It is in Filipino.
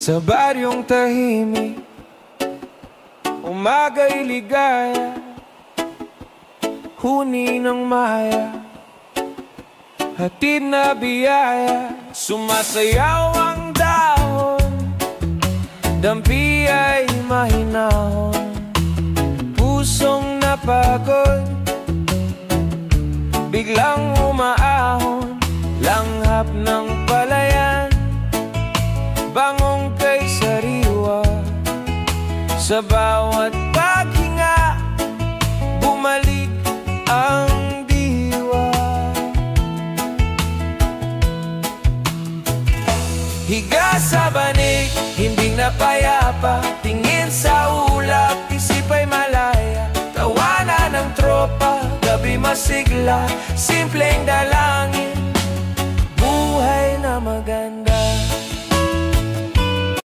Sa baryong tahimik, umaga'y ligaya, huni ng maya, hatid na biyaya. Sumasayaw ang dahon, dampi ay mahinahon, pusong napagod, biglang umaahon. Langhap ng palayan, bangong kay sariwa, sa bawat paghinga, bumalik ang diwa. Higa sa banig, himbing na payapa, tingin sa ulap, isip ay malaya. Tawanan ng tropa, gabi masigla, simpleng dalangin, buhay na maganda.